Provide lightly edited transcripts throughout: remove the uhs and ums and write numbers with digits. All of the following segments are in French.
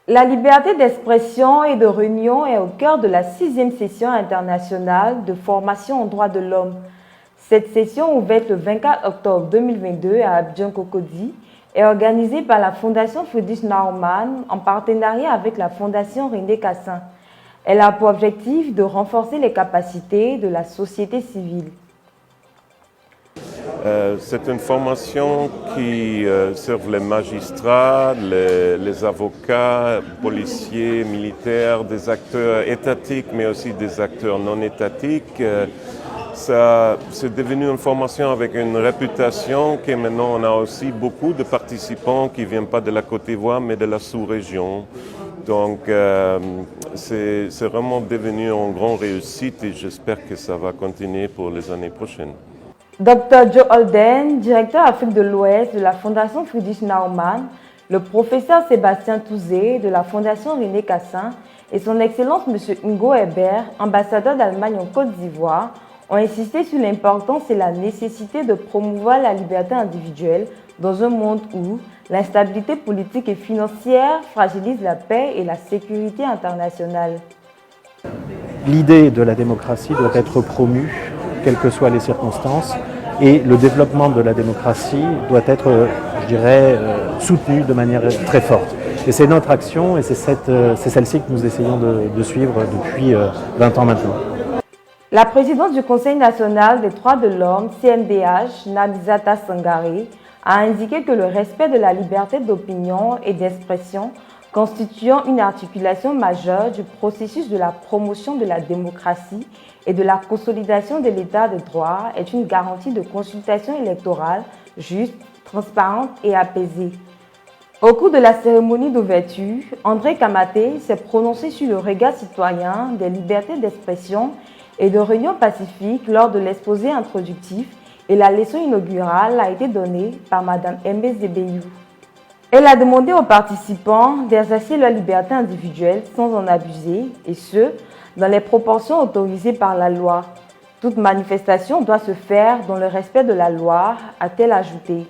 La liberté d'expression et de réunion est au cœur de la 6e session internationale de formation en droits de l'homme. Cette session, ouverte le 24 octobre 2022 à Abidjan-Cocody, est organisée par la Fondation Friedrich Naumann en partenariat avec la Fondation René Cassin. Elle a pour objectif de renforcer les capacités de la société civile. C'est une formation qui sert les magistrats, les avocats, policiers, militaires, des acteurs étatiques, mais aussi des acteurs non étatiques. C'est devenu une formation avec une réputation que maintenant on a aussi beaucoup de participants qui ne viennent pas de la Côte d'Ivoire, mais de la sous-région. Donc c'est vraiment devenu une grande réussite et j'espère que ça va continuer pour les années prochaines. Dr Joe Holden, directeur Afrique de l'Ouest de la Fondation Friedrich Naumann, le professeur Sébastien Touzé de la Fondation René Cassin et son Excellence M. Ingo Herbert, ambassadeur d'Allemagne en Côte d'Ivoire, ont insisté sur l'importance et la nécessité de promouvoir la liberté individuelle dans un monde où l'instabilité politique et financière fragilise la paix et la sécurité internationale. L'idée de la démocratie doit être promue, quelles que soient les circonstances, et le développement de la démocratie doit être, je dirais, soutenu de manière très forte. Et c'est notre action et c'est celle-ci que nous essayons de suivre depuis 20 ans maintenant. La présidente du Conseil national des droits de l'homme, CNDH, Nabisata Sangaré, a indiqué que le respect de la liberté d'opinion et d'expression constituant une articulation majeure du processus de la promotion de la démocratie et de la consolidation de l'état de droit est une garantie de consultation électorale juste, transparente et apaisée. Au cours de la cérémonie d'ouverture, André Kamaté s'est prononcé sur le regard citoyen des libertés d'expression et de réunion pacifique lors de l'exposé introductif et la leçon inaugurale a été donnée par Mme Mbé Zébéyou. Elle a demandé aux participants d'exercer leur liberté individuelle sans en abuser, et ce, dans les proportions autorisées par la loi. Toute manifestation doit se faire dans le respect de la loi, a-t-elle ajouté.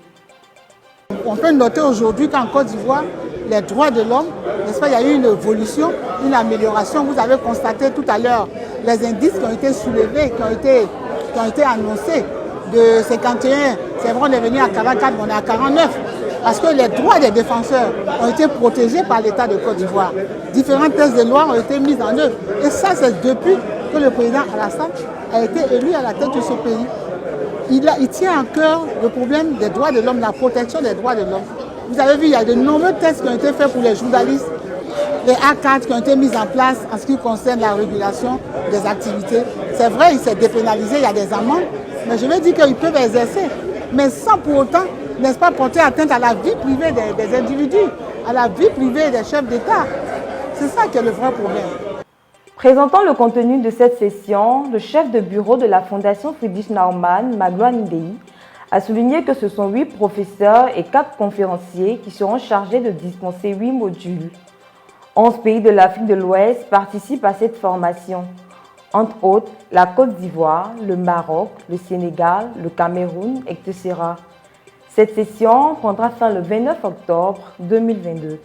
On peut noter aujourd'hui qu'en Côte d'Ivoire, les droits de l'homme, n'est-ce pas, il y a eu une évolution, une amélioration. Vous avez constaté tout à l'heure les indices qui ont été soulevés, qui ont été annoncés. De 51, c'est vrai, on est venu à 44, mais on est à 49. Parce que les droits des défenseurs ont été protégés par l'État de Côte d'Ivoire. Différentes thèses de loi ont été mises en œuvre. Et ça, c'est depuis que le président Alassane a été élu à la tête de ce pays. Il tient à cœur le problème des droits de l'homme, la protection des droits de l'homme. Vous avez vu, il y a de nombreux tests qui ont été faits pour les journalistes, les A4 qui ont été mis en place en ce qui concerne la régulation des activités. C'est vrai, il s'est dépénalisé, il y a des amendes, mais je veux dire qu'ils peuvent exercer, mais sans pour autant, n'est-ce pas, porter atteinte à la vie privée des individus, à la vie privée des chefs d'État. C'est ça qui est le vrai problème. Présentant le contenu de cette session, le chef de bureau de la Fondation Friedrich Naumann, Magloire Ndéhi, a souligné que ce sont 8 professeurs et 4 conférenciers qui seront chargés de dispenser 8 modules. 11 pays de l'Afrique de l'Ouest participent à cette formation, entre autres la Côte d'Ivoire, le Maroc, le Sénégal, le Cameroun, etc. Cette session prendra fin le 29 octobre 2022.